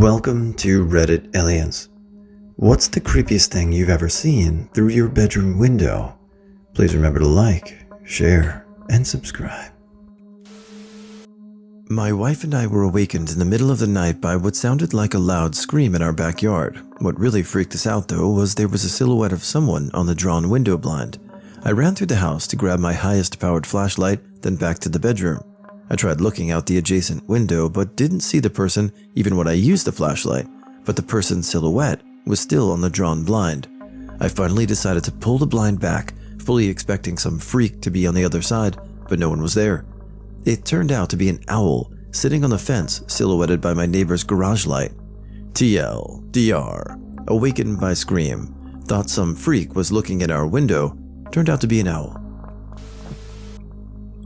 Welcome to Reddit Aliens. What's the creepiest thing you've ever seen through your bedroom window? Please remember to like, share, and subscribe. My wife and I were awakened in the middle of the night by what sounded like a loud scream in our backyard. What really freaked us out though was there was a silhouette of someone on the drawn window blind. I ran through the house to grab my highest powered flashlight, then back to the bedroom. I tried looking out the adjacent window but didn't see the person even when I used the flashlight, but the person's silhouette was still on the drawn blind. I finally decided to pull the blind back, fully expecting some freak to be on the other side, but no one was there. It turned out to be an owl sitting on the fence silhouetted by my neighbor's garage light. TLDR, awakened by scream, thought some freak was looking at our window, turned out to be an owl.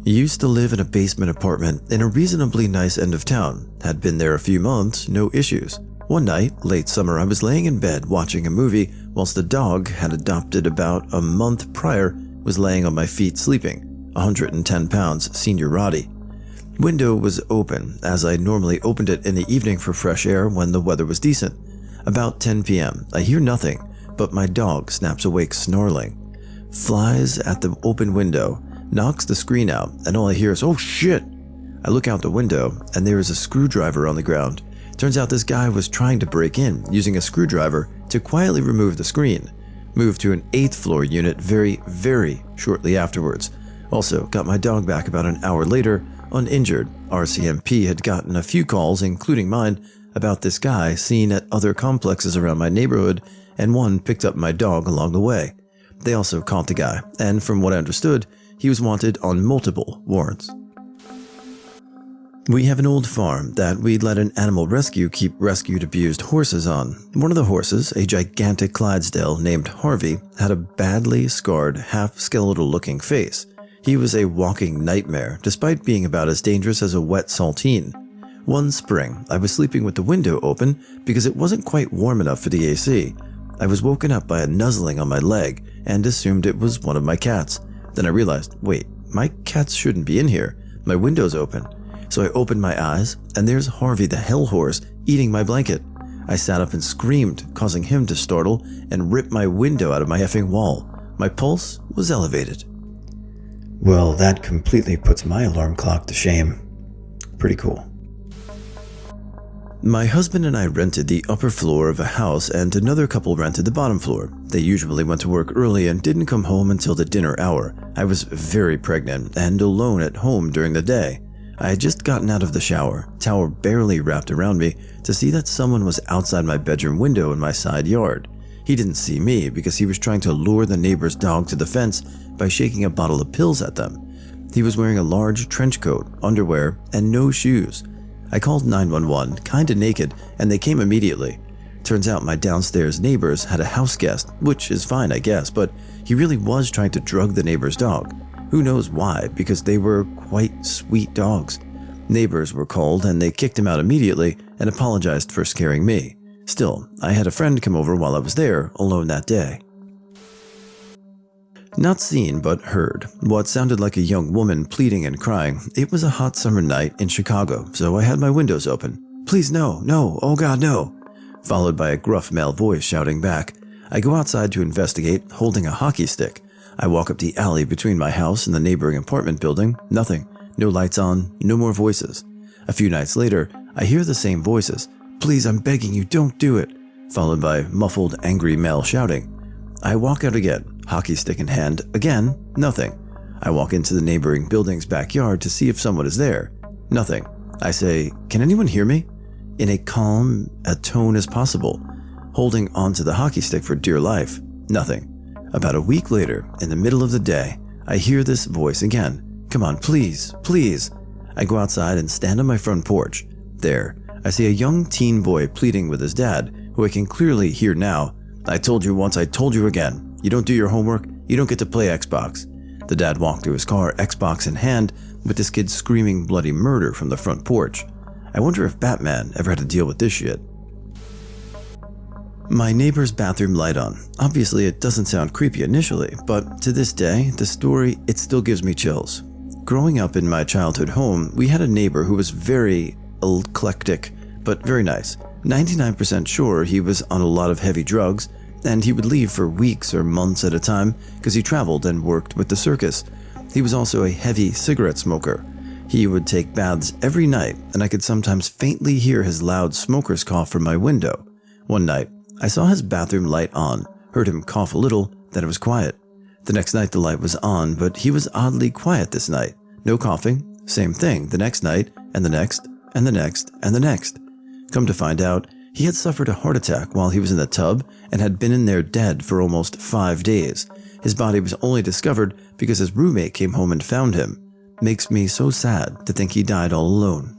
Used to live in a basement apartment in a reasonably nice end of town. Had been there a few months, no issues. One night, late summer, I was laying in bed watching a movie whilst the dog had adopted about a month prior was laying on my feet sleeping, 110 pounds, senior Roddy. Window was open as I normally opened it in the evening for fresh air when the weather was decent. About 10 p.m., I hear nothing, but my dog snaps awake snarling. Flies at the open window, knocks the screen out, and all I hear is, "Oh shit!" I look out the window, and there is a screwdriver on the ground. Turns out this guy was trying to break in using a screwdriver to quietly remove the screen. Moved to an 8th floor unit very shortly afterwards. Also, got my dog back about an hour later, uninjured. RCMP had gotten a few calls, including mine, about this guy seen at other complexes around my neighborhood, and one picked up my dog along the way. They also caught the guy, and from what I understood, he was wanted on multiple warrants. We have an old farm that we'd let an animal rescue keep rescued abused horses on. One of the horses, a gigantic Clydesdale named Harvey, had a badly scarred, half-skeletal looking face. He was a walking nightmare, despite being about as dangerous as a wet saltine. One spring, I was sleeping with the window open because it wasn't quite warm enough for the AC. I was woken up by a nuzzling on my leg and assumed it was one of my cats. Then I realized, wait, my cats shouldn't be in here. My window's open. So I opened my eyes, and there's Harvey the hell horse eating my blanket. I sat up and screamed, causing him to startle and rip my window out of my effing wall. My pulse was elevated. Well, that completely puts my alarm clock to shame. Pretty cool. My husband and I rented the upper floor of a house and another couple rented the bottom floor. They usually went to work early and didn't come home until the dinner hour. I was very pregnant and alone at home during the day. I had just gotten out of the shower, towel barely wrapped around me, to see that someone was outside my bedroom window in my side yard. He didn't see me because he was trying to lure the neighbor's dog to the fence by shaking a bottle of pills at them. He was wearing a large trench coat, underwear, and no shoes. I called 911, kinda naked, and they came immediately. Turns out my downstairs neighbors had a house guest, which is fine I guess, but he really was trying to drug the neighbor's dog. Who knows why, because they were quite sweet dogs. Neighbors were called and they kicked him out immediately and apologized for scaring me. Still, I had a friend come over while I was there, alone that day. Not seen, but heard. What sounded like a young woman pleading and crying. It was a hot summer night in Chicago, so I had my windows open. "Please no, oh God no," followed by a gruff male voice shouting back. I go outside to investigate, holding a hockey stick. I walk up the alley between my house and the neighboring apartment building. Nothing. No lights on, no more voices. A few nights later, I hear the same voices. "Please, I'm begging you, don't do it," followed by muffled, angry male shouting. I walk out again, hockey stick in hand, again, nothing. I walk into the neighboring building's backyard to see if someone is there. Nothing. I say, "Can anyone hear me?" in a calm tone as possible, holding onto the hockey stick for dear life. Nothing. About a week later, in the middle of the day, I hear this voice again. "Come on, please, please." I go outside and stand on my front porch. There, I see a young teen boy pleading with his dad, who I can clearly hear now. "I told you once, I told you again. You don't do your homework, you don't get to play Xbox." The dad walked to his car, Xbox in hand, with this kid screaming bloody murder from the front porch. I wonder if Batman ever had to deal with this shit. My neighbor's bathroom light on. Obviously it doesn't sound creepy initially, but to this day, the story, it still gives me chills. Growing up in my childhood home, we had a neighbor who was very eclectic, but very nice. 99% sure he was on a lot of heavy drugs, and he would leave for weeks or months at a time because he traveled and worked with the circus. He was also a heavy cigarette smoker. He would take baths every night, and I could sometimes faintly hear his loud smoker's cough from my window. One night, I saw his bathroom light on, heard him cough a little, then it was quiet. The next night the light was on, but he was oddly quiet this night. No coughing, same thing the next night, and the next, and the next, and the next. Come to find out, he had suffered a heart attack while he was in the tub and had been in there dead for almost 5 days. His body was only discovered because his roommate came home and found him. Makes me so sad to think he died all alone.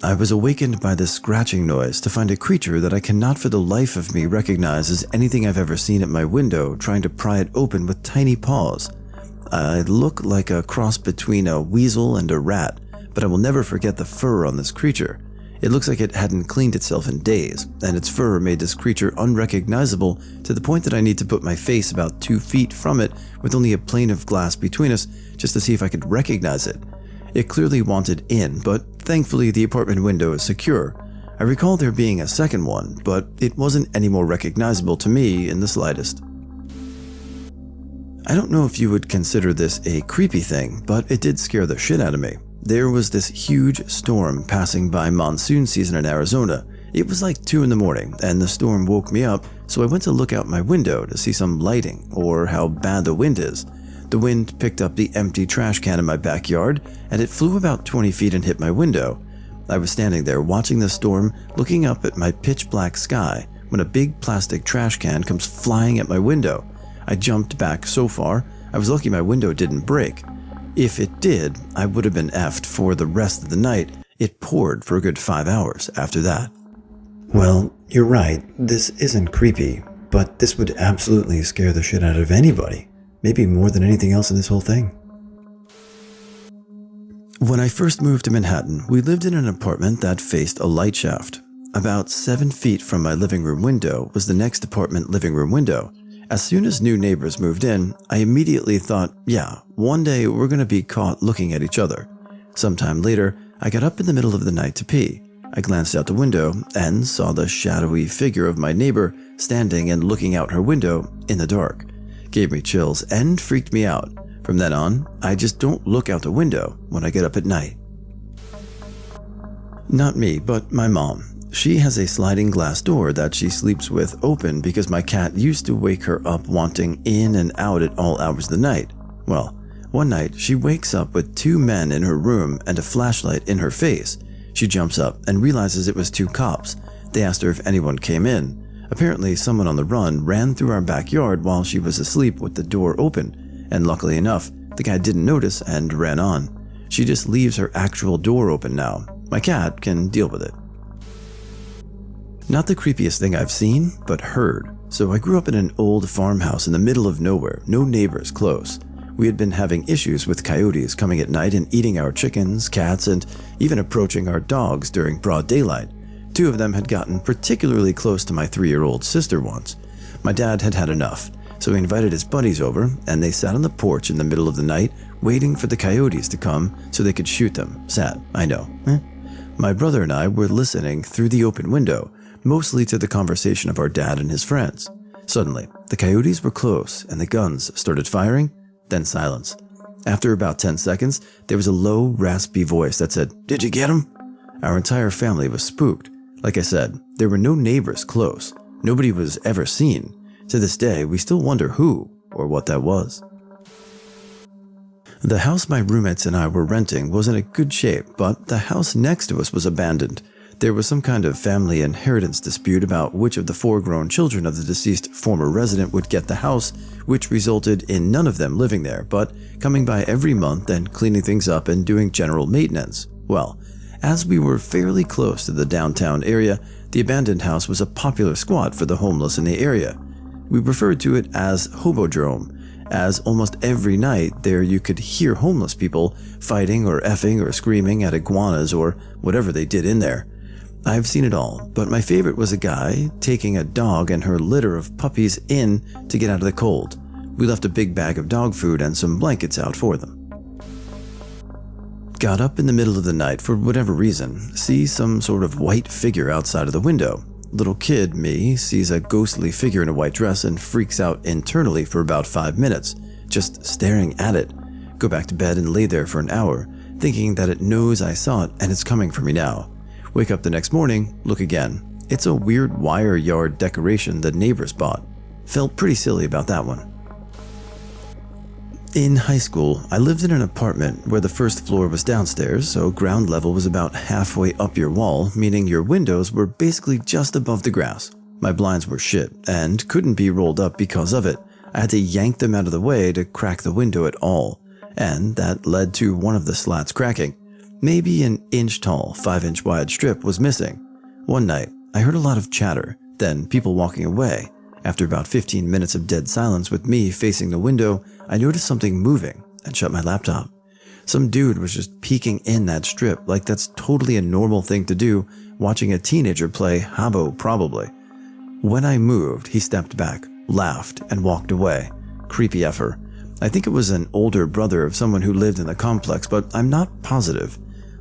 I was awakened by this scratching noise to find a creature that I cannot for the life of me recognize as anything I've ever seen at my window, trying to pry it open with tiny paws. I look like a cross between a weasel and a rat, but I will never forget the fur on this creature. It looks like it hadn't cleaned itself in days, and its fur made this creature unrecognizable to the point that I need to put my face about 2 feet from it with only a plane of glass between us just to see if I could recognize it. It clearly wanted in, but thankfully the apartment window is secure. I recall there being a second one, but it wasn't any more recognizable to me in the slightest. I don't know if you would consider this a creepy thing, but it did scare the shit out of me. There was this huge storm passing by monsoon season in Arizona. It was like 2 in the morning, and the storm woke me up, so I went to look out my window to see some lighting or how bad the wind is. The wind picked up the empty trash can in my backyard, and it flew about 20 feet and hit my window. I was standing there watching the storm, looking up at my pitch black sky, when a big plastic trash can comes flying at my window. I jumped back so far, I was lucky my window didn't break. If it did, I would have been effed for the rest of the night. It poured for a good 5 hours after that. Well, you're right, this isn't creepy, but this would absolutely scare the shit out of anybody. Maybe more than anything else in this whole thing. When I first moved to Manhattan, we lived in an apartment that faced a light shaft. About 7 feet from my living room window was the next apartment living room window. As soon as new neighbors moved in, I immediately thought, yeah, one day we're going to be caught looking at each other. Sometime later, I got up in the middle of the night to pee. I glanced out the window and saw the shadowy figure of my neighbor standing and looking out her window in the dark. Gave me chills and freaked me out. From then on, I just don't look out the window when I get up at night. Not me, but my mom. She has a sliding glass door that she sleeps with open because my cat used to wake her up wanting in and out at all hours of the night. Well, one night she wakes up with 2 men in her room and a flashlight in her face. She jumps up and realizes it was 2 cops. They asked her if anyone came in. Apparently someone on the run ran through our backyard while she was asleep with the door open, and luckily enough, the guy didn't notice and ran on. She just leaves her actual door open now. My cat can deal with it. Not the creepiest thing I've seen, but heard. So I grew up in an old farmhouse in the middle of nowhere, no neighbors close. We had been having issues with coyotes coming at night and eating our chickens, cats, and even approaching our dogs during broad daylight. 2 of them had gotten particularly close to my 3-year-old sister once. My dad had had enough, so he invited his buddies over, and they sat on the porch in the middle of the night, waiting for the coyotes to come so they could shoot them. Sad, I know. My brother and I were listening through the open window, mostly to the conversation of our dad and his friends. Suddenly, the coyotes were close and the guns started firing, then silence. After about 10 seconds, there was a low, raspy voice that said, "Did you get him?" Our entire family was spooked. Like I said, there were no neighbors close. Nobody was ever seen. To this day, we still wonder who or what that was. The house my roommates and I were renting was in a good shape, but the house next to us was abandoned. There was some kind of family inheritance dispute about which of the 4 grown children of the deceased former resident would get the house, which resulted in none of them living there, but coming by every month and cleaning things up and doing general maintenance. Well, as we were fairly close to the downtown area, the abandoned house was a popular squat for the homeless in the area. We referred to it as Hobodrome, as almost every night there you could hear homeless people fighting or effing or screaming at iguanas or whatever they did in there. I've seen it all, but my favorite was a guy taking a dog and her litter of puppies in to get out of the cold. We left a big bag of dog food and some blankets out for them. Got up in the middle of the night for whatever reason, see some sort of white figure outside of the window. Little kid me sees a ghostly figure in a white dress and freaks out internally for about 5 minutes, just staring at it. Go back to bed and lay there for an hour, thinking that it knows I saw it and it's coming for me now. Wake up the next morning, look again. It's a weird wire yard decoration the neighbors bought. Felt pretty silly about that one. In high school, I lived in an apartment where the first floor was downstairs, so ground level was about halfway up your wall, meaning your windows were basically just above the grass. My blinds were shit and couldn't be rolled up because of it. I had to yank them out of the way to crack the window at all, and that led to one of the slats cracking. Maybe an inch-tall, 5-inch wide strip was missing. One night, I heard a lot of chatter, then people walking away. After about 15 minutes of dead silence with me facing the window, I noticed something moving and shut my laptop. Some dude was just peeking in that strip like that's totally a normal thing to do, watching a teenager play Habbo probably. When I moved, he stepped back, laughed, and walked away. Creepy effer. I think it was an older brother of someone who lived in the complex, but I'm not positive.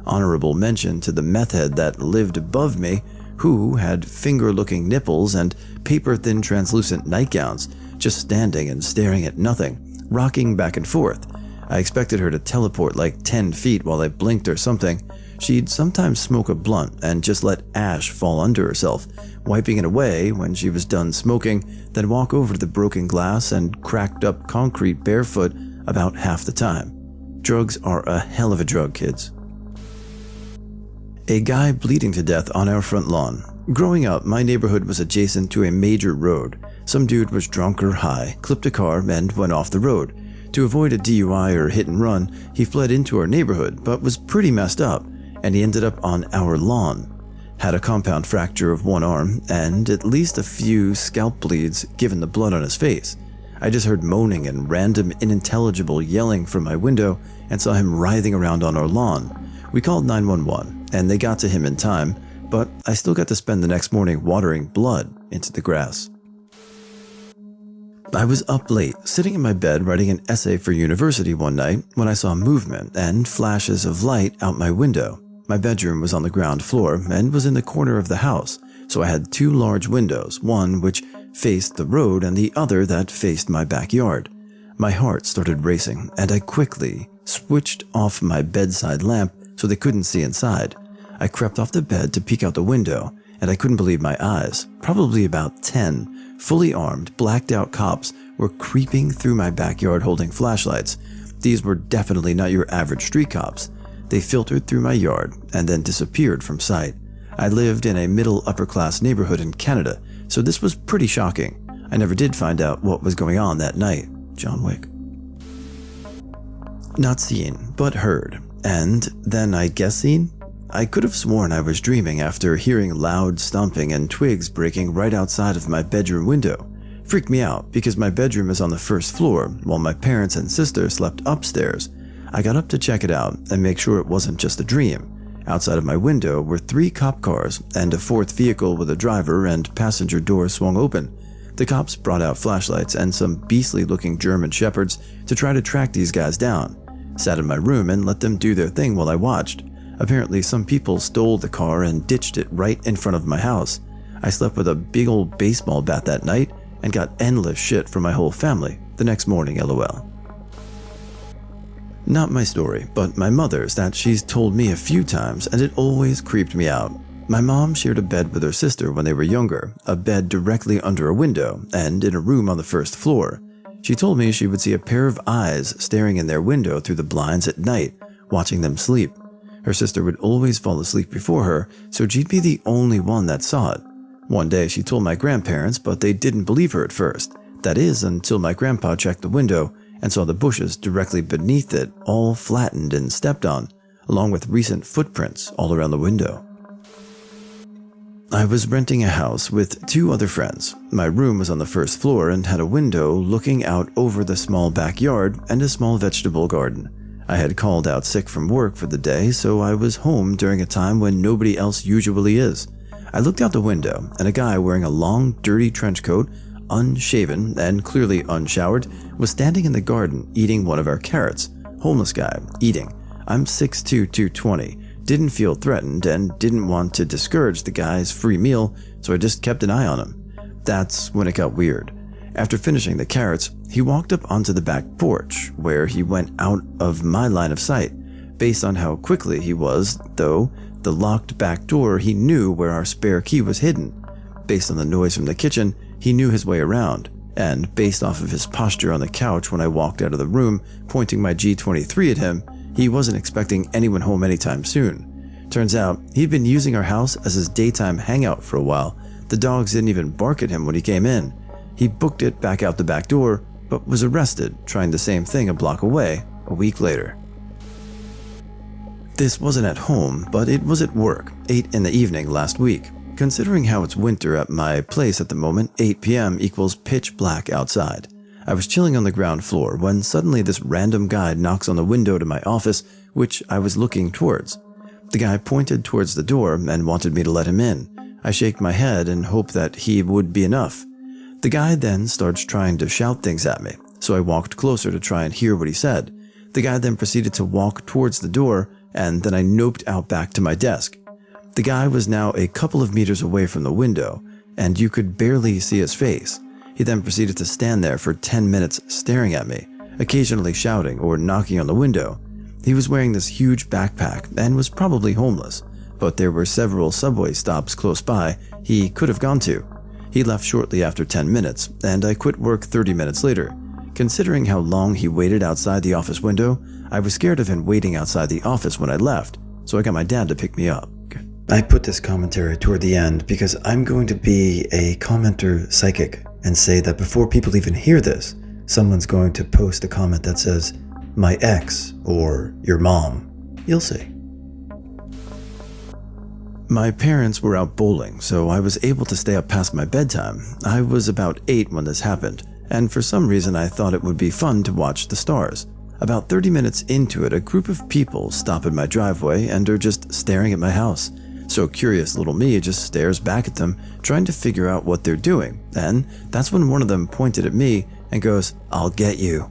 Honorable mention to the meth head that lived above me, who had finger-looking nipples and paper-thin translucent nightgowns, just standing and staring at nothing, rocking back and forth. I expected her to teleport like 10 feet while I blinked or something. She'd sometimes smoke a blunt and just let ash fall under herself, wiping it away when she was done smoking, then walk over to the broken glass and cracked up concrete barefoot about half the time. Drugs are a hell of a drug, kids. A guy bleeding to death on our front lawn. Growing up, my neighborhood was adjacent to a major road. Some dude was drunk or high, clipped a car, and went off the road. To avoid a DUI or hit and run, he fled into our neighborhood, but was pretty messed up, and he ended up on our lawn. Had a compound fracture of one arm, and at least a few scalp bleeds given the blood on his face. I just heard moaning and random unintelligible yelling from my window and saw him writhing around on our lawn. We called 911, and they got to him in time, but I still got to spend the next morning watering blood into the grass. I was up late, sitting in my bed writing an essay for university one night when I saw movement and flashes of light out my window. My bedroom was on the ground floor and was in the corner of the house, so I had 2 large windows, one which faced the road and the other that faced my backyard. My heart started racing, and I quickly switched off my bedside lamp so they couldn't see inside. I crept off the bed to peek out the window, and I couldn't believe my eyes. Probably about 10 fully armed, blacked out cops were creeping through my backyard holding flashlights. These were definitely not your average street cops. They filtered through my yard and then disappeared from sight. I lived in a middle upper class neighborhood in Canada, so this was pretty shocking. I never did find out what was going on that night. John Wick. Not seen, but heard. And then I guess seen? I could have sworn I was dreaming after hearing loud stomping and twigs breaking right outside of my bedroom window. Freaked me out because my bedroom is on the first floor while my parents and sister slept upstairs. I got up to check it out and make sure it wasn't just a dream. Outside of my window were 3 cop cars and a 4th vehicle with a driver and passenger doors swung open. The cops brought out flashlights and some beastly looking German shepherds to try to track these guys down. Sat in my room and let them do their thing while I watched. Apparently some people stole the car and ditched it right in front of my house. I slept with a big old baseball bat that night and got endless shit from my whole family the next morning, lol. Not my story, but my mother's that she's told me a few times, and it always creeped me out. My mom shared a bed with her sister when they were younger, a bed directly under a window and in a room on the first floor. She told me she would see a pair of eyes staring in their window through the blinds at night, watching them sleep. Her sister would always fall asleep before her, so she'd be the only one that saw it. One day she told my grandparents, but they didn't believe her at first. That is, until my grandpa checked the window and saw the bushes directly beneath it all flattened and stepped on, along with recent footprints all around the window. I was renting a house with 2 other friends. My room was on the first floor and had a window looking out over the small backyard and a small vegetable garden. I had called out sick from work for the day, so I was home during a time when nobody else usually is. I looked out the window, and a guy wearing a long, dirty trench coat, unshaven and clearly unshowered, was standing in the garden eating one of our carrots. Homeless guy, eating. I'm 6'2", 220, didn't feel threatened, and didn't want to discourage the guy's free meal, so I just kept an eye on him. That's when it got weird. After finishing the carrots, he walked up onto the back porch, where he went out of my line of sight. Based on how quickly he was, though, the locked back door, he knew where our spare key was hidden. Based on the noise from the kitchen, he knew his way around. And based off of his posture on the couch when I walked out of the room, pointing my G23 at him, he wasn't expecting anyone home anytime soon. Turns out, he'd been using our house as his daytime hangout for a while. The dogs didn't even bark at him when he came in. He booked it back out the back door, but was arrested trying the same thing a block away a week later. This wasn't at home, but it was at work, 8 in the evening last week. Considering how it's winter at my place at the moment, 8 p.m. equals pitch black outside. I was chilling on the ground floor when suddenly this random guy knocks on the window to my office, which I was looking towards. The guy pointed towards the door and wanted me to let him in. I shake my head and hope that he would be enough. The guy then starts trying to shout things at me, so I walked closer to try and hear what he said. The guy then proceeded to walk towards the door, and then I noped out back to my desk. The guy was now a couple of meters away from the window, and you could barely see his face. He then proceeded to stand there for 10 minutes staring at me, occasionally shouting or knocking on the window. He was wearing this huge backpack and was probably homeless, but there were several subway stops close by he could have gone to. He left shortly after 10 minutes, and I quit work 30 minutes later. Considering how long he waited outside the office window, I was scared of him waiting outside the office when I left, so I got my dad to pick me up. I put this commentary toward the end because I'm going to be a commenter psychic and say that before people even hear this, someone's going to post a comment that says, "My ex," or "your mom." You'll see. My parents were out bowling, so I was able to stay up past my bedtime. I was about 8 when this happened, and for some reason I thought it would be fun to watch the stars. About 30 minutes into it, a group of people stop at my driveway and are just staring at my house. So curious little me just stares back at them, trying to figure out what they're doing. And that's when one of them pointed at me and goes, "I'll get you."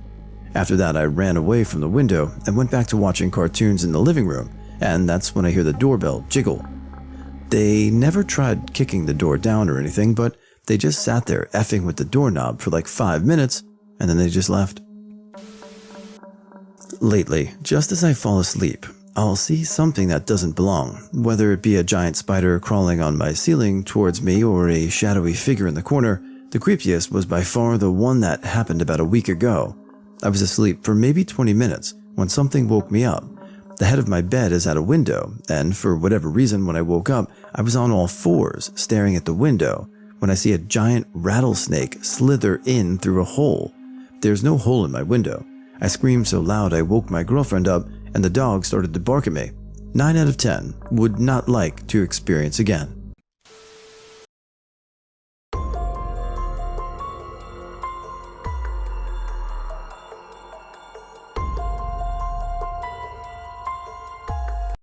After that, I ran away from the window and went back to watching cartoons in the living room, and that's when I hear the doorbell jiggle. They never tried kicking the door down or anything, but they just sat there effing with the doorknob for like 5 minutes, and then they just left. Lately, just as I fall asleep, I'll see something that doesn't belong, whether it be a giant spider crawling on my ceiling towards me or a shadowy figure in the corner. The creepiest was by far the one that happened about a week ago. I was asleep for maybe 20 minutes when something woke me up. The head of my bed is at a window, and for whatever reason when I woke up, I was on all fours staring at the window when I see a giant rattlesnake slither in through a hole. There's no hole in my window. I screamed so loud I woke my girlfriend up, and the dog started to bark at me. 9 out of 10 would not like to experience again.